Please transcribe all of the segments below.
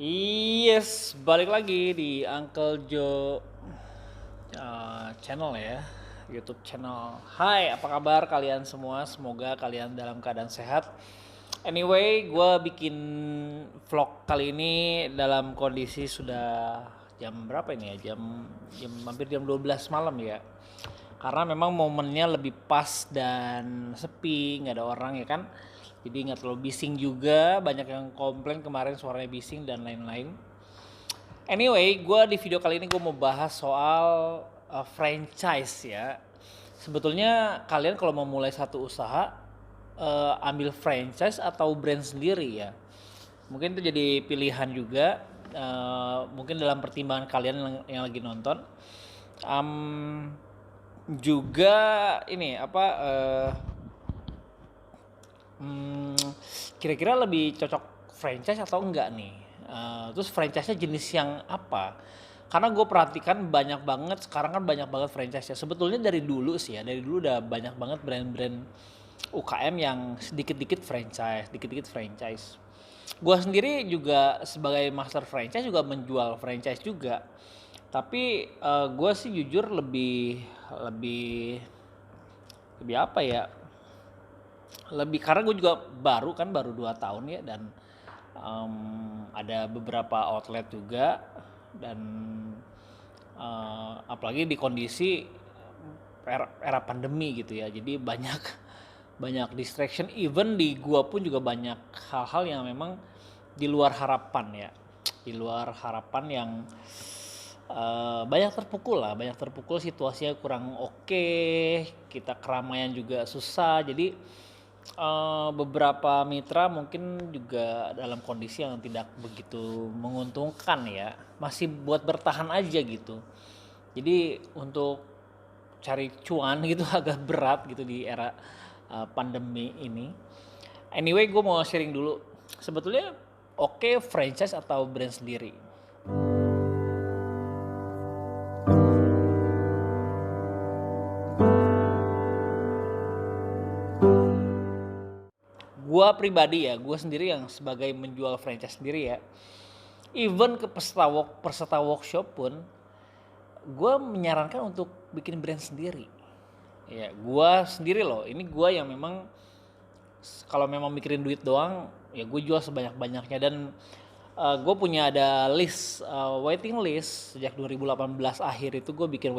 Yes, balik lagi di Uncle Joe channel ya, YouTube channel. Hai, apa kabar kalian semua? Semoga kalian dalam keadaan sehat. Anyway, gue bikin vlog kali ini dalam kondisi sudah jam berapa ini ya? Jam hampir jam 12 malam ya. Karena memang momennya lebih pas dan sepi, nggak ada orang ya kan. Jadi nggak terlalu bising juga, banyak yang komplain kemarin suaranya bising dan lain-lain. Anyway, gue di video kali ini gue mau bahas soal franchise ya. Sebetulnya kalian kalau mau mulai satu usaha, ambil franchise atau brand sendiri ya. Mungkin itu jadi pilihan juga. Mungkin dalam pertimbangan kalian yang lagi nonton. Juga ini apa? Kira-kira lebih cocok franchise atau enggak nih? Terus franchise-nya jenis yang apa? Karena gue perhatikan banyak banget, sekarang kan banyak banget franchise-nya. Sebetulnya dari dulu sih ya, dari dulu udah banyak banget brand-brand UKM yang sedikit-dikit franchise, dikit-dikit franchise. Gue sendiri juga sebagai master franchise juga menjual franchise juga. Tapi gue sih jujur lebih lebih apa ya, lebih karena gue juga baru 2 tahun ya, dan ada beberapa outlet juga, dan apalagi di kondisi era pandemi gitu ya, jadi banyak banyak distraction, even di gua pun juga banyak hal-hal yang memang di luar harapan ya, di luar harapan yang banyak terpukul, situasinya kurang oke, kita keramaian juga susah, jadi beberapa mitra mungkin juga dalam kondisi yang tidak begitu menguntungkan ya, masih buat bertahan aja gitu. Jadi untuk cari cuan gitu agak berat gitu di era pandemi ini. Anyway, gue mau sharing dulu. Sebetulnya oke franchise atau brand sendiri? Gua pribadi ya, gue sendiri yang sebagai menjual franchise sendiri ya, even ke peserta workshop pun gue menyarankan untuk bikin brand sendiri. Ya, gue sendiri loh. Ini gue yang memang kalau memang mikirin duit doang, ya gue jual sebanyak-banyaknya. Dan gue punya ada list, waiting list sejak 2018 akhir itu gue bikin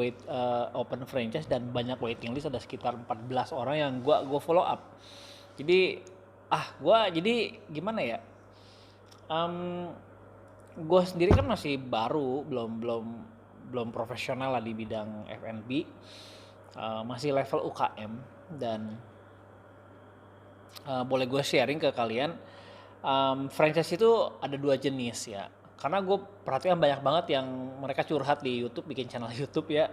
open franchise, dan banyak waiting list, ada sekitar 14 orang yang gue follow up. Jadi gue jadi gimana ya? Gue sendiri kan masih baru, belum profesional lah di bidang F&B, masih level UKM, dan boleh gue sharing ke kalian, franchise itu ada dua jenis ya. Karena gue perhatikan banyak banget yang mereka curhat di YouTube, bikin channel YouTube ya,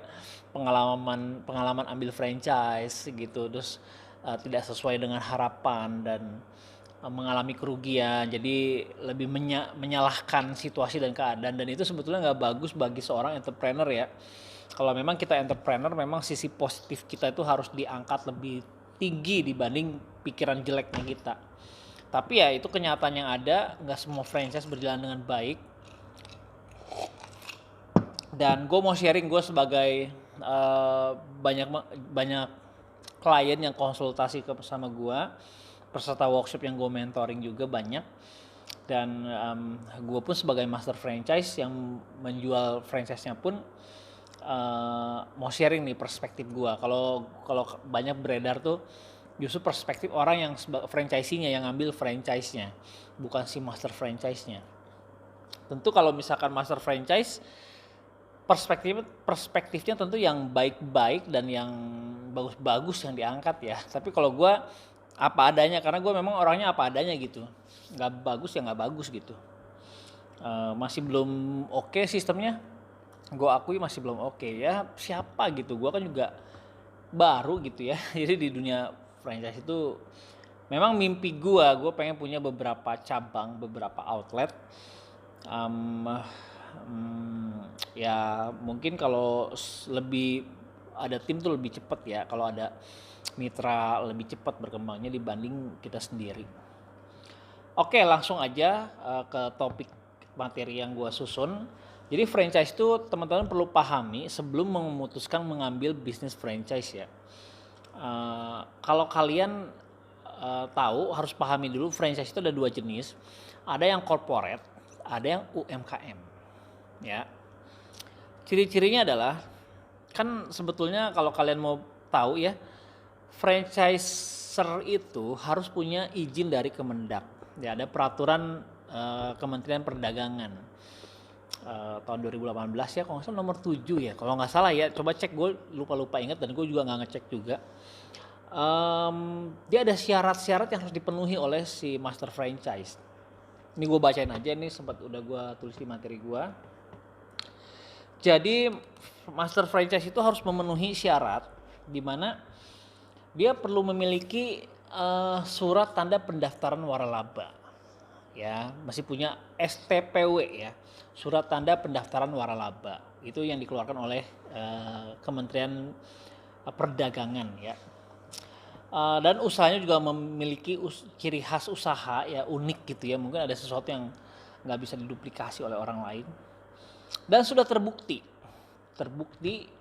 pengalaman pengalaman ambil franchise gitu, terus tidak sesuai dengan harapan dan mengalami kerugian, jadi lebih menyalahkan situasi dan keadaan, dan itu sebetulnya nggak bagus bagi seorang entrepreneur ya. Kalau memang kita entrepreneur, memang sisi positif kita itu harus diangkat lebih tinggi dibanding pikiran jeleknya kita. Tapi ya itu kenyataan yang ada, nggak semua franchise berjalan dengan baik. Dan gue mau sharing, gue sebagai banyak banyak klien yang konsultasi sama gue, peserta workshop yang gue mentoring juga banyak, dan gue pun sebagai master franchise yang menjual franchise-nya pun mau sharing nih perspektif gue. Kalau banyak beredar tuh justru perspektif orang yang franchisee-nya yang ngambil franchise-nya, bukan si master franchise-nya. Tentu kalau misalkan master franchise, perspektifnya tentu yang baik-baik dan yang bagus-bagus yang diangkat ya. Tapi kalau gue apa adanya, karena gue memang orangnya apa adanya gitu, nggak bagus ya nggak bagus gitu. Masih belum oke sistemnya, gue akui masih belum oke ya. Siapa gitu, gue kan juga baru gitu ya. Jadi di dunia franchise itu memang mimpi gue pengen punya beberapa cabang, beberapa outlet. Ya mungkin kalau lebih ada tim tuh lebih cepat ya, kalau ada mitra lebih cepat berkembangnya dibanding kita sendiri. Oke, langsung aja ke topik materi yang gue susun. Jadi franchise itu teman-teman perlu pahami sebelum memutuskan mengambil bisnis franchise ya. Kalau kalian tahu, harus pahami dulu franchise itu ada 2 jenis. Ada yang corporate, ada yang UMKM. Ya. Ciri-cirinya adalah, kan sebetulnya kalau kalian mau tahu ya, franchiser itu harus punya izin dari Kemendak. Ya, ada peraturan Kementerian Perdagangan tahun 2018 ya, kalau nggak salah nomor 7 ya, kalau nggak salah ya, coba cek, gue lupa ingat dan gue juga nggak ngecek juga. Dia ada syarat-syarat yang harus dipenuhi oleh si master franchise. Ini gue bacain aja, nih sempat udah gue tulis di materi gue. Jadi master franchise itu harus memenuhi syarat di mana dia perlu memiliki surat tanda pendaftaran waralaba. Ya, masih punya STPW ya, surat tanda pendaftaran waralaba. Itu yang dikeluarkan oleh Kementerian Perdagangan ya. Dan usahanya juga memiliki ciri khas usaha ya, unik gitu ya, mungkin ada sesuatu yang nggak bisa diduplikasi oleh orang lain, dan sudah terbukti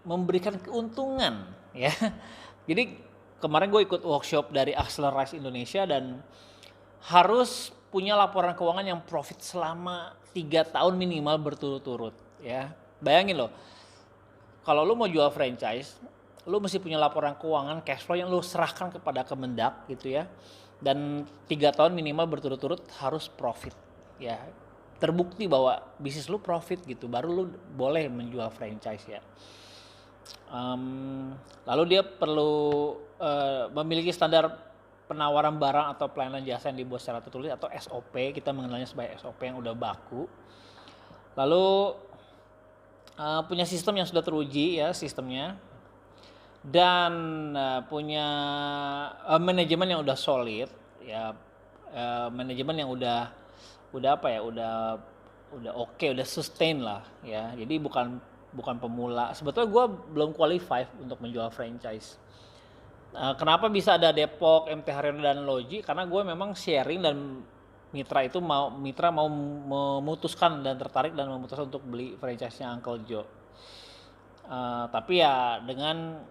memberikan keuntungan ya. Jadi kemarin gue ikut workshop dari Accelerate Indonesia dan harus punya laporan keuangan yang profit selama 3 tahun minimal berturut-turut ya. Bayangin loh, kalau lu mau jual franchise, lu mesti punya laporan keuangan cash flow yang lu serahkan kepada Kemendak gitu ya, dan 3 tahun minimal berturut-turut harus profit ya, terbukti bahwa bisnis lu profit gitu, baru lu boleh menjual franchise ya. Lalu dia perlu memiliki standar penawaran barang atau pelayanan jasa yang dibuat secara tertulis atau SOP, kita mengenalnya sebagai SOP yang udah baku. Lalu punya sistem yang sudah teruji ya sistemnya, dan punya manajemen yang udah solid ya, manajemen yang udah apa ya, udah oke, udah sustain lah ya. Jadi bukan pemula. Sebetulnya gue belum qualify untuk menjual franchise. Kenapa bisa ada Depok, MT Haryono dan Loji? Karena gue memang sharing dan mitra mau memutuskan dan tertarik dan memutuskan untuk beli franchise-nya Uncle Joe. Tapi ya dengan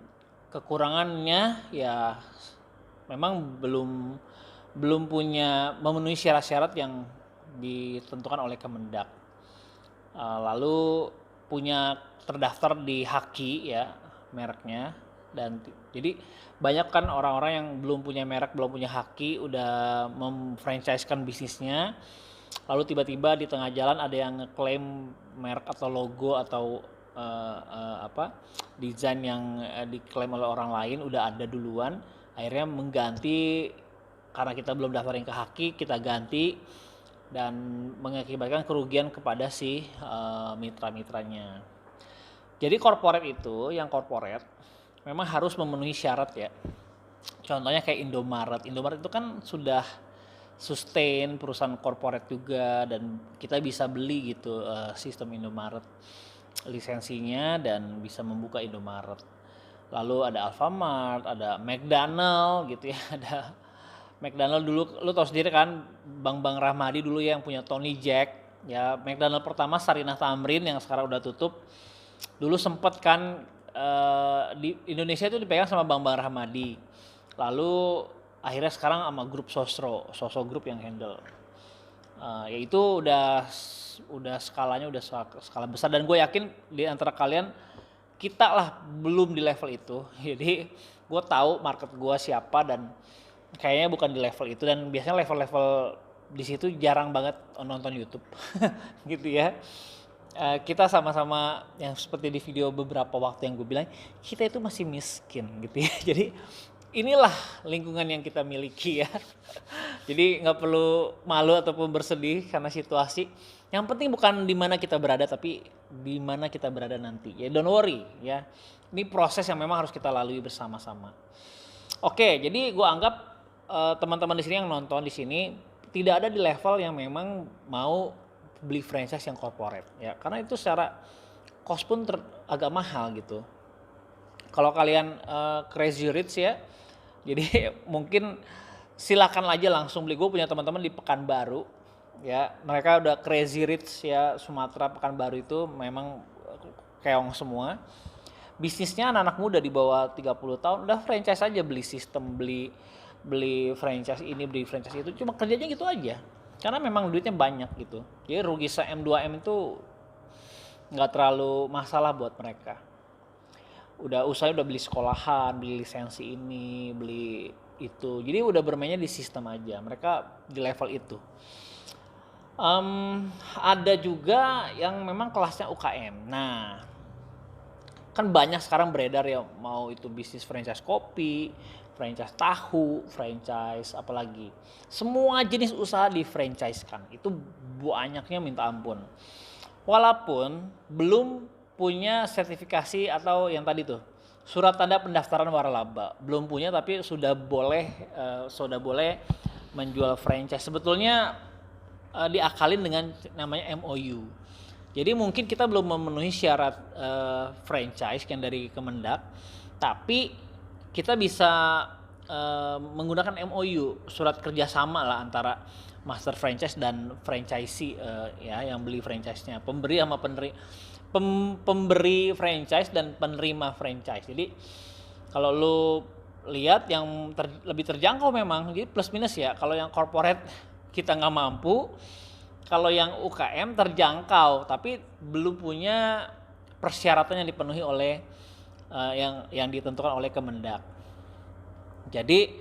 kekurangannya ya, memang belum punya memenuhi syarat-syarat yang ditentukan oleh Kemendak. Lalu punya terdaftar di Haki ya mereknya, dan jadi banyak kan orang-orang yang belum punya merek, belum punya Haki, udah memfranchise-kan bisnisnya, lalu tiba-tiba di tengah jalan ada yang ngeklaim merek atau logo atau desain yang diklaim oleh orang lain udah ada duluan, akhirnya mengganti karena kita belum daftarin ke Haki, kita ganti dan mengakibatkan kerugian kepada si mitra-mitranya. Jadi yang corporate memang harus memenuhi syarat ya. Contohnya kayak Indomaret itu kan sudah sustain, perusahaan corporate juga, dan kita bisa beli gitu sistem Indomaret, lisensinya, dan bisa membuka Indomaret. Lalu ada Alfamart, ada McDonald gitu ya, ada McDonald dulu, lu tau sendiri kan, Bang Rahmadi dulu yang punya Tony Jack ya. McDonald pertama Sarinah Tamrin yang sekarang udah tutup, dulu sempet kan di Indonesia itu dipegang sama Bang Rahmadi, lalu akhirnya sekarang sama grup Sosro Group yang handle. Ya itu udah skalanya udah skala besar, dan gue yakin di antara kalian kita lah belum di level itu. Jadi gue tahu market gue siapa, dan kayaknya bukan di level itu, dan biasanya level-level di situ jarang banget nonton YouTube gitu ya. Kita sama-sama yang seperti di video beberapa waktu yang gue bilang, kita itu masih miskin gitu ya. Jadi inilah lingkungan yang kita miliki ya. Jadi nggak perlu malu ataupun bersedih karena situasi. Yang penting bukan di mana kita berada, tapi di mana kita berada nanti. Ya don't worry ya. Ini proses yang memang harus kita lalui bersama-sama. Oke, jadi gue anggap teman-teman di sini yang nonton di sini tidak ada di level yang memang mau beli franchise yang corporate ya, karena itu secara cost pun agak mahal gitu. Kalau kalian crazy rich ya, jadi mungkin silakan aja langsung beli. Gue punya teman-teman di Pekanbaru ya. Mereka udah crazy rich ya, Sumatera Pekanbaru itu memang keong semua. Bisnisnya anak-anak muda di bawah 30 tahun udah franchise aja, beli sistem, beli beli franchise ini, beli franchise itu, cuma kerjanya gitu aja. Karena memang duitnya banyak gitu. Jadi rugi se-M 2M itu nggak terlalu masalah buat mereka. Udah beli sekolahan, beli lisensi ini, beli itu. Jadi udah bermainnya di sistem aja. Mereka di level itu. Ada juga yang memang kelasnya UKM. Nah, kan banyak sekarang beredar ya, mau itu bisnis franchise kopi, franchise tahu, franchise apalagi. Semua jenis usaha di franchise kan. Itu banyaknya minta ampun. Walaupun belum punya sertifikasi atau yang tadi tuh surat tanda pendaftaran waralaba, belum punya tapi sudah boleh menjual franchise. Sebetulnya diakalin dengan namanya MOU. Jadi mungkin kita belum memenuhi syarat franchise yang dari Kemendak, tapi kita bisa menggunakan MOU, surat kerjasama lah antara master franchise dan franchisee ya yang beli franchise-nya, pemberi sama pemberi franchise dan penerima franchise. Jadi kalau lu lihat yang lebih terjangkau memang, jadi plus minus ya. Kalau yang corporate kita nggak mampu, kalau yang UKM terjangkau tapi belum punya persyaratan yang dipenuhi oleh yang ditentukan oleh Kemendak. Jadi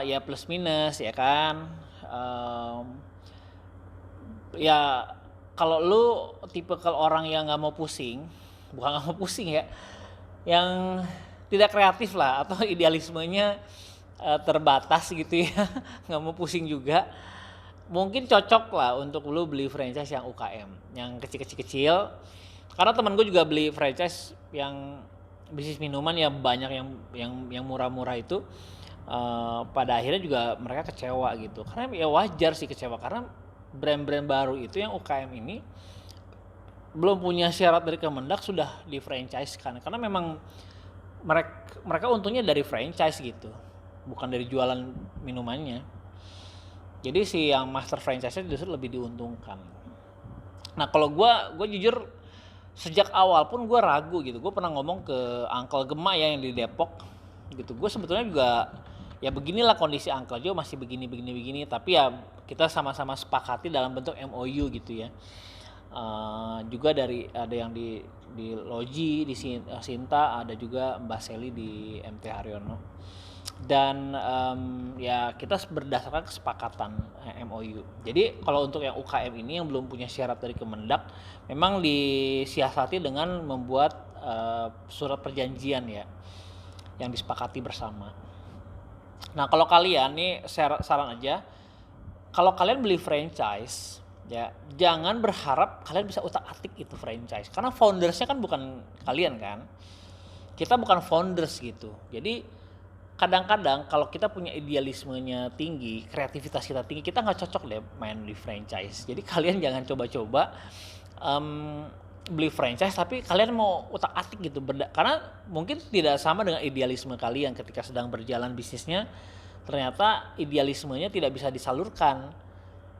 ya plus minus ya kan. Ya kalau lu tipe kalau orang yang nggak mau pusing, bukan nggak mau pusing ya, yang tidak kreatif lah atau idealismenya terbatas gitu ya, nggak mau pusing juga, mungkin cocok lah untuk lu beli franchise yang UKM, yang kecil-kecil. Karena teman gue juga beli franchise yang bisnis minuman ya, banyak yang murah-murah itu. Pada akhirnya juga mereka kecewa gitu. Karena ya wajar sih kecewa, karena brand-brand baru itu yang UKM ini belum punya syarat dari Kemendak sudah di franchise kan. Karena memang mereka untungnya dari franchise gitu, bukan dari jualan minumannya. Jadi si yang master franchise justru lebih diuntungkan. Nah kalau gue jujur sejak awal pun gue ragu gitu. Gue pernah ngomong ke Uncle Gema ya yang di Depok gitu. Gue sebetulnya juga ya beginilah kondisi Uncle Joe, masih begini. Tapi ya kita sama-sama sepakati dalam bentuk MOU gitu ya. Juga ada yang di Logi, di Sinta, ada juga Mbak Seli di MT Haryono. Dan ya kita berdasarkan kesepakatan MOU. Jadi kalau untuk yang UKM ini yang belum punya syarat dari Kemendak, memang disiasati dengan membuat surat perjanjian ya yang disepakati bersama. Nah kalau kalian nih saran aja, kalau kalian beli franchise ya jangan berharap kalian bisa utak-atik itu franchise, karena foundersnya kan bukan kalian kan, kita bukan founders gitu. Jadi kadang-kadang kalau kita punya idealismenya tinggi, kreativitas kita tinggi, kita nggak cocok deh main di franchise. Jadi kalian jangan coba-coba beli franchise tapi kalian mau utak-atik gitu, karena mungkin tidak sama dengan idealisme kalian ketika sedang berjalan bisnisnya. Ternyata idealismenya tidak bisa disalurkan.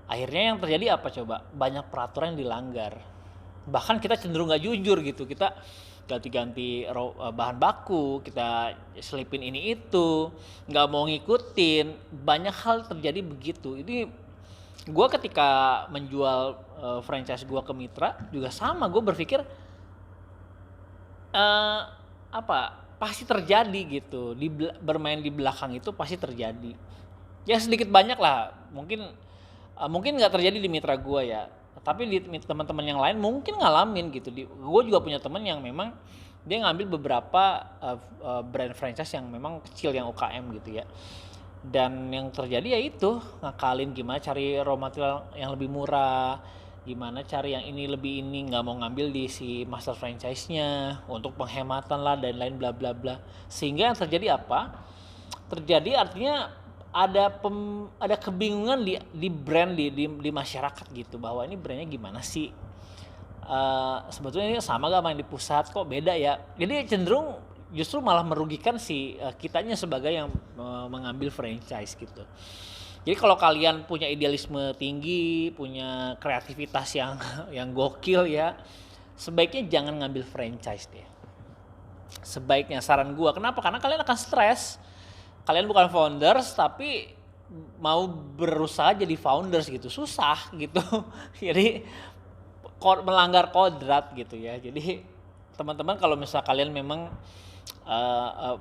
Akhirnya yang terjadi apa coba? Banyak peraturan yang dilanggar. Bahkan kita cenderung nggak jujur gitu, kita ganti-ganti bahan baku, kita selipin ini itu, nggak mau ngikutin. Banyak hal terjadi begitu. Ini gue ketika menjual franchise gue ke mitra juga sama. Gue berpikir pasti terjadi gitu. Bermain di belakang itu pasti terjadi. Ya sedikit banyak lah. Mungkin nggak terjadi di mitra gue ya, tapi di teman-teman yang lain mungkin ngalamin gitu. Gue juga punya teman yang memang dia ngambil beberapa brand franchise yang memang kecil, yang UKM gitu ya. Dan yang terjadi ya itu ngakalin gimana cari raw material yang lebih murah, gimana cari yang ini lebih ini, nggak mau ngambil di si master franchise-nya untuk penghematan lah dan lain bla bla bla. Sehingga yang terjadi apa? Terjadi artinya ada kebingungan di brand di masyarakat gitu, bahwa ini brandnya gimana sih, sebetulnya ini sama gak sama yang di pusat, kok beda ya. Jadi cenderung justru malah merugikan si kitanya sebagai yang mengambil franchise gitu. Jadi kalau kalian punya idealisme tinggi, punya kreativitas yang yang gokil ya, sebaiknya jangan ngambil franchise deh. Sebaiknya saran gua, kenapa? Karena kalian akan stres. Kalian bukan founders tapi mau berusaha jadi founders gitu, susah gitu. Jadi melanggar kodrat gitu ya. Jadi teman-teman kalau misal kalian memang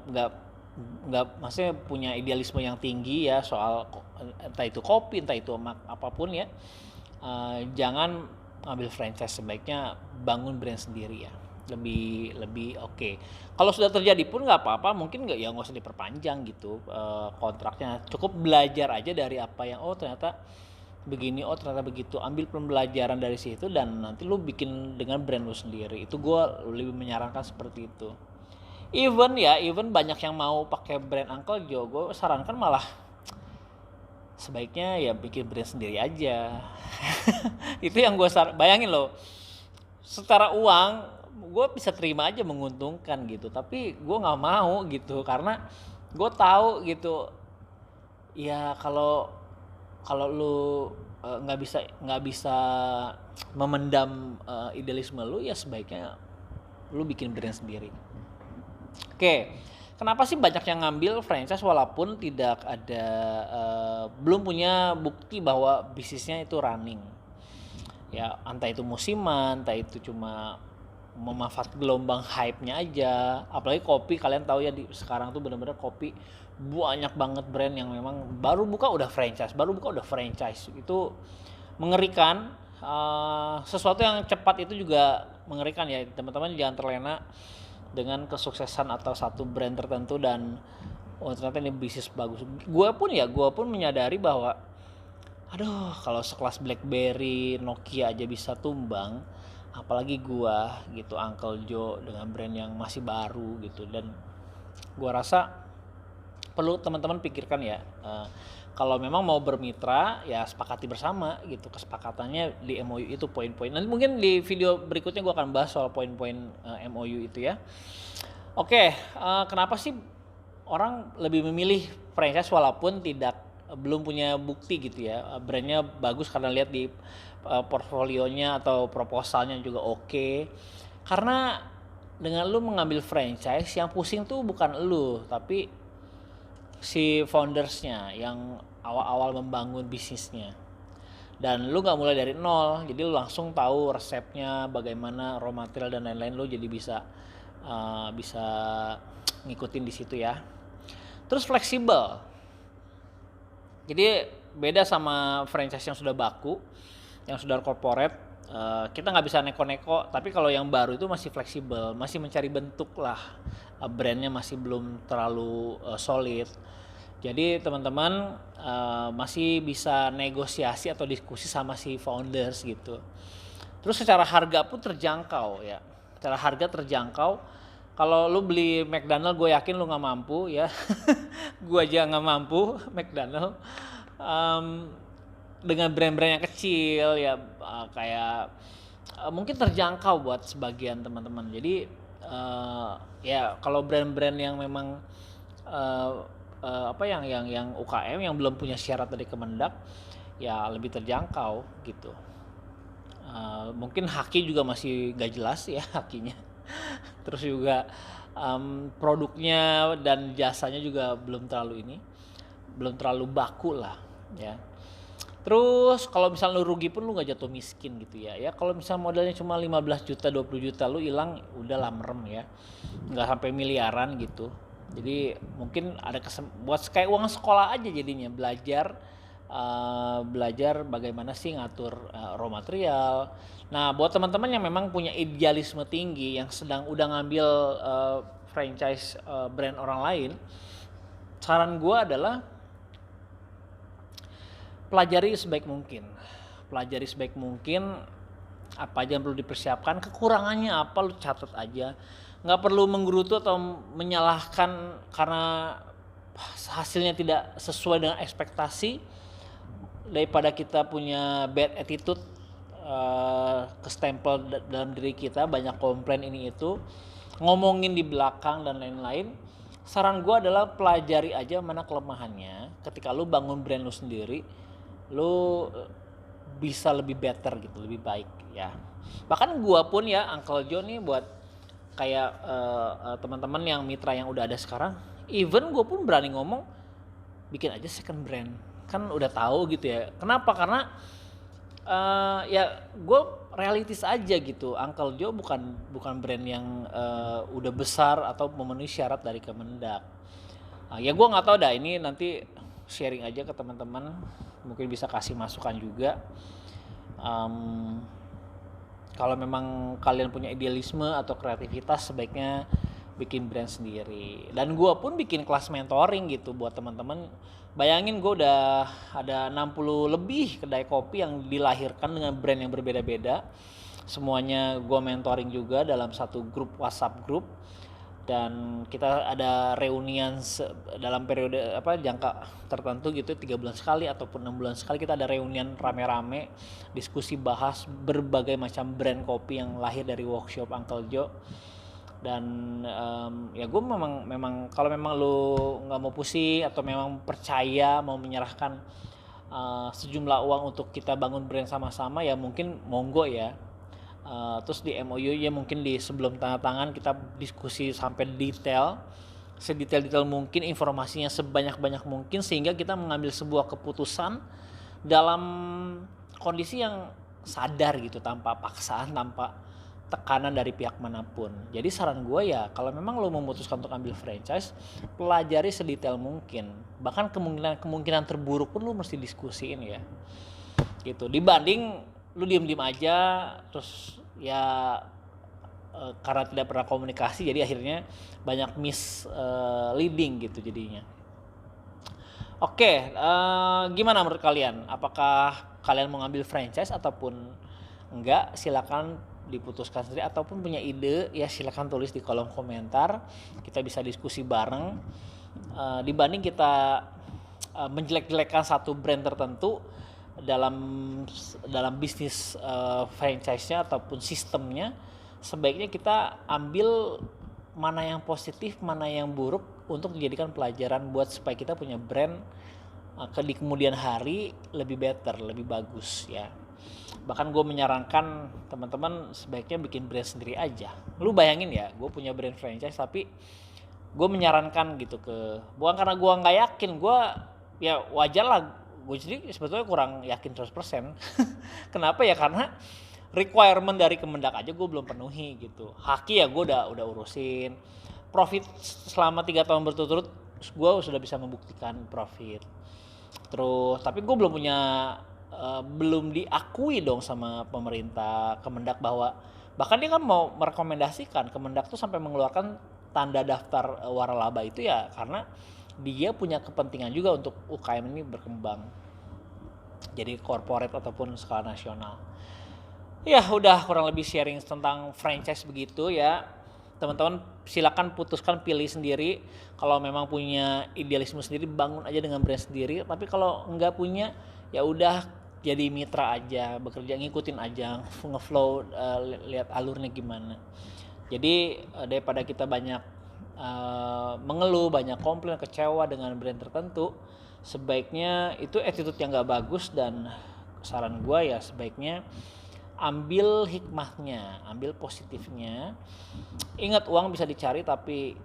nggak maksudnya punya idealisme yang tinggi ya soal entah itu kopi, entah itu apapun ya, jangan ngambil franchise, sebaiknya bangun brand sendiri ya, lebih oke. Kalau sudah terjadi pun nggak apa-apa, mungkin nggak usah diperpanjang gitu kontraknya, cukup belajar aja dari apa yang ternyata begini, ternyata begitu, ambil pembelajaran dari situ dan nanti lu bikin dengan brand lu sendiri. Itu gue lebih menyarankan seperti itu. Even banyak yang mau pakai brand Uncle Joe, gue sarankan malah sebaiknya ya bikin brand sendiri aja. Itu yang gue bayangin loh, secara uang gue bisa terima aja menguntungkan gitu, tapi gue nggak mau gitu karena gue tahu gitu ya, kalau lu nggak bisa memendam idealisme lu, ya sebaiknya lu bikin brand sendiri. Oke, kenapa sih banyak yang ngambil franchise walaupun tidak ada belum punya bukti bahwa bisnisnya itu running? Ya, entah itu musiman, entah itu cuma memanfaat gelombang hype-nya aja. Apalagi kopi, kalian tahu ya sekarang tuh benar-benar kopi banyak banget brand yang memang baru buka udah franchise. Itu mengerikan. Sesuatu yang cepat itu juga mengerikan ya, teman-teman jangan terlena dengan kesuksesan atau satu brand tertentu dan ternyata ini bisnis bagus. Gue pun menyadari bahwa kalau sekelas BlackBerry, Nokia aja bisa tumbang, apalagi gue gitu, Uncle Joe dengan brand yang masih baru gitu. Dan gue rasa perlu teman-teman pikirkan ya, kalau memang mau bermitra ya sepakati bersama gitu. Kesepakatannya di MOU itu poin-poin. Nanti mungkin di video berikutnya gue akan bahas soal poin-poin MOU itu ya. Oke, kenapa sih orang lebih memilih franchise walaupun belum punya bukti gitu ya, brandnya bagus karena lihat di portfolionya atau proposalnya juga oke. Karena dengan lu mengambil franchise, yang pusing tuh bukan lu tapi si foundersnya yang awal-awal membangun bisnisnya, dan lu nggak mulai dari nol, jadi lu langsung tahu resepnya bagaimana, raw material dan lain-lain, lu jadi bisa ngikutin di situ ya. Terus fleksibel, jadi beda sama franchise yang sudah baku, yang sudah corporate. Kita nggak bisa neko-neko, tapi kalau yang baru itu masih fleksibel, masih mencari bentuk lah, brandnya masih belum terlalu solid. Jadi teman-teman masih bisa negosiasi atau diskusi sama si founders gitu. Terus secara harga pun terjangkau ya, secara harga terjangkau. Kalau lu beli McDonald, gue yakin lu nggak mampu ya. Gue aja nggak mampu McDonald. Dengan brand-brand yang kecil ya, kayak mungkin terjangkau buat sebagian teman-teman. Jadi ya kalau brand-brand yang memang yang UKM yang belum punya syarat dari Kemendak ya lebih terjangkau gitu. Mungkin haki juga masih gak jelas ya hakinya. Terus juga produknya dan jasanya juga belum terlalu baku lah ya. Terus kalau misal lu rugi pun lu gak jatuh miskin gitu ya. Ya kalau misal modalnya cuma 15 juta 20 juta lu hilang, udahlah merem ya, gak sampai miliaran gitu. Jadi mungkin ada buat kayak uang sekolah aja jadinya, belajar bagaimana sih ngatur raw material. Nah buat teman-teman yang memang punya idealisme tinggi, yang udah ngambil franchise brand orang lain, saran gue adalah pelajari sebaik mungkin apa aja yang perlu dipersiapkan, kekurangannya apa lu catat aja. Nggak perlu menggerutu atau menyalahkan karena hasilnya tidak sesuai dengan ekspektasi, daripada kita punya bad attitude kestempel dalam diri kita, banyak komplain ini itu, ngomongin di belakang dan lain-lain. Saran gue adalah pelajari aja mana kelemahannya, ketika lu bangun brand lu sendiri, lu bisa lebih better gitu, lebih baik ya. Bahkan gua pun ya Uncle Joe nih buat kayak teman-teman yang mitra yang udah ada sekarang, even gua pun berani ngomong bikin aja second brand. Kan udah tahu gitu ya. Kenapa? Karena ya gue realistis aja gitu. Uncle Joe bukan brand yang udah besar atau memenuhi syarat dari Kemendak. Ya gue nggak tahu dah, ini nanti sharing aja ke teman-teman, mungkin bisa kasih masukan juga. Kalau memang kalian punya idealisme atau kreativitas, sebaiknya bikin brand sendiri. Dan gue pun bikin kelas mentoring gitu buat teman-teman. Bayangin gue udah ada 60 lebih kedai kopi yang dilahirkan dengan brand yang berbeda-beda. Semuanya gue mentoring juga dalam satu grup WhatsApp group. Dan kita ada reunian dalam periode jangka tertentu gitu, 3 bulan sekali ataupun 6 bulan sekali kita ada reunian rame-rame, diskusi bahas berbagai macam brand kopi yang lahir dari workshop Uncle Joe. Dan ya gue memang kalau memang lu nggak mau pusing atau memang percaya mau menyerahkan sejumlah uang untuk kita bangun brand sama-sama, ya mungkin monggo ya. Terus di MOU ya mungkin di sebelum tanda tangan kita diskusi sampai detail, sedetail-detail mungkin, informasinya sebanyak-banyak mungkin, sehingga kita mengambil sebuah keputusan dalam kondisi yang sadar gitu, tanpa paksaan, tanpa tekanan dari pihak manapun. Jadi saran gue ya, kalau memang lo memutuskan untuk ambil franchise, pelajari sedetail mungkin. Bahkan kemungkinan terburuk pun lo mesti diskusiin ya. Gitu. Dibanding lu diem-diem aja terus ya karena tidak pernah komunikasi, jadi akhirnya banyak misleading gitu jadinya. Oke, gimana menurut kalian? Apakah kalian mau ngambil franchise ataupun enggak? Silakan diputuskan sendiri, ataupun punya ide ya silakan tulis di kolom komentar. Kita bisa diskusi bareng. Dibanding kita menjelek-jelekan satu brand tertentu dalam bisnis franchise-nya ataupun sistemnya, sebaiknya kita ambil mana yang positif, mana yang buruk untuk dijadikan pelajaran buat supaya kita punya brand di kemudian hari lebih better, lebih bagus ya. Bahkan gue menyarankan teman-teman sebaiknya bikin brand sendiri aja. Lu bayangin ya, gue punya brand franchise tapi gue menyarankan gitu bukan karena gue nggak yakin, gue ya wajar lah, gue sendiri sebetulnya kurang yakin 100%. Kenapa ya? Karena requirement dari Kemendak aja gue belum penuhi gitu. Haki ya gue udah urusin. Profit selama 3 tahun berturut-turut gue sudah bisa membuktikan profit. Terus tapi gue belum diakui dong sama pemerintah Kemendak, bahwa bahkan dia kan mau merekomendasikan, Kemendak tuh sampai mengeluarkan tanda daftar waralaba itu ya karena dia punya kepentingan juga untuk UKM ini berkembang jadi corporate ataupun skala nasional. Ya udah kurang lebih sharing tentang franchise begitu ya. Teman-teman silakan putuskan, pilih sendiri. Kalau memang punya idealisme sendiri, bangun aja dengan brand sendiri. Tapi kalau enggak punya, ya udah jadi mitra aja, bekerja ngikutin aja, ngeflow, lihat alurnya gimana. Jadi daripada kita banyak mengeluh, banyak komplain, kecewa dengan brand tertentu, sebaiknya itu attitude yang gak bagus. Dan saran gue ya sebaiknya ambil hikmahnya, ambil positifnya. Ingat, uang bisa dicari tapi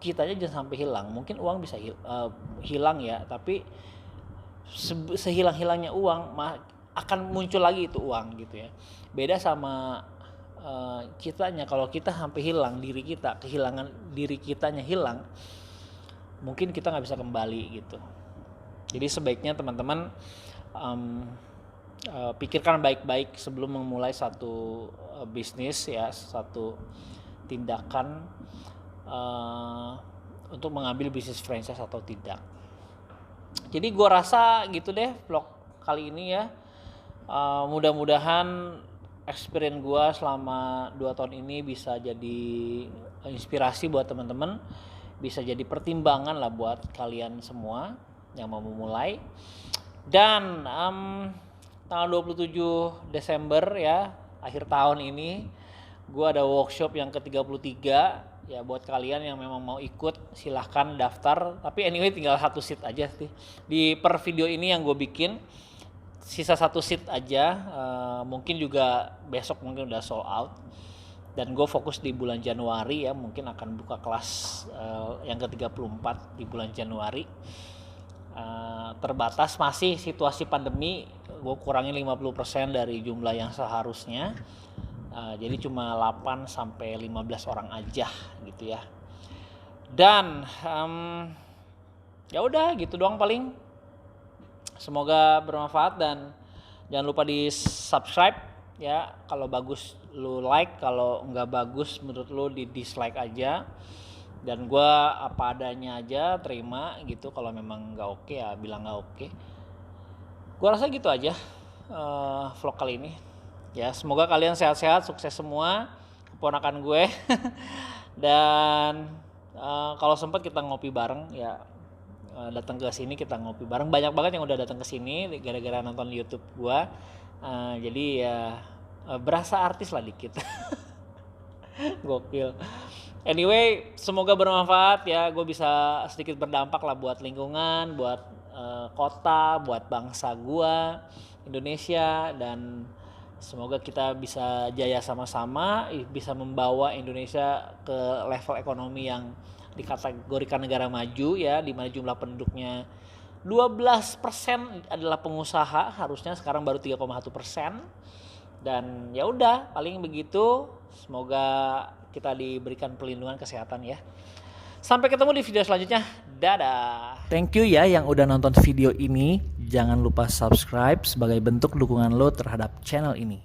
kitanya jangan sampai hilang. Mungkin uang bisa hilang ya, tapi sehilang-hilangnya uang akan muncul lagi itu uang gitu ya. Beda sama kitanya, kalau kita sampai hilang diri kita, kehilangan diri kitanya hilang, mungkin kita nggak bisa kembali gitu. Jadi sebaiknya teman-teman pikirkan baik-baik sebelum memulai satu bisnis ya, satu tindakan untuk mengambil bisnis franchise atau tidak. Jadi gue rasa gitu deh vlog kali ini ya. Mudah-mudahan experience gue selama 2 tahun ini bisa jadi inspirasi buat teman-teman, bisa jadi pertimbangan lah buat kalian semua yang mau memulai. Dan tanggal 27 Desember ya, akhir tahun ini gue ada workshop yang ke-33 Ya buat kalian yang memang mau ikut silahkan daftar. Tapi anyway tinggal 1 seat aja sih. Di per video ini yang gue bikin sisa 1 seat aja. Mungkin juga besok mungkin udah sold out. Dan gue fokus di bulan Januari ya, mungkin akan buka kelas yang ke-34 di bulan Januari. Terbatas masih situasi pandemi, gue kurangin 50% dari jumlah yang seharusnya. Jadi cuma 8 sampai 15 orang aja gitu ya. Dan ya udah gitu doang paling. Semoga bermanfaat dan jangan lupa di subscribe ya. Kalau bagus lu like, kalau nggak bagus menurut lu di dislike aja. Dan gue apa adanya aja terima gitu. Kalau memang nggak oke ya bilang nggak oke. Gue rasa gitu aja vlog kali ini. Ya semoga kalian sehat-sehat, sukses semua keponakan gue. Dan kalau sempat kita ngopi bareng ya, datang ke sini kita ngopi bareng. Banyak banget yang udah datang ke sini gara-gara nonton YouTube gue. Jadi ya berasa artis lah dikit. Gokil. Anyway, semoga bermanfaat ya. Gue bisa sedikit berdampak lah buat lingkungan, buat kota, buat bangsa gue, Indonesia. Dan semoga kita bisa jaya sama-sama, bisa membawa Indonesia ke level ekonomi yang dikategorikan negara maju ya, di mana jumlah penduduknya 12% adalah pengusaha, harusnya sekarang baru 3,1%. Dan ya udah, paling begitu. Semoga kita diberikan perlindungan kesehatan ya. Sampai ketemu di video selanjutnya. Dadah. Thank you ya yang udah nonton video ini. Jangan lupa subscribe sebagai bentuk dukungan lo terhadap channel ini.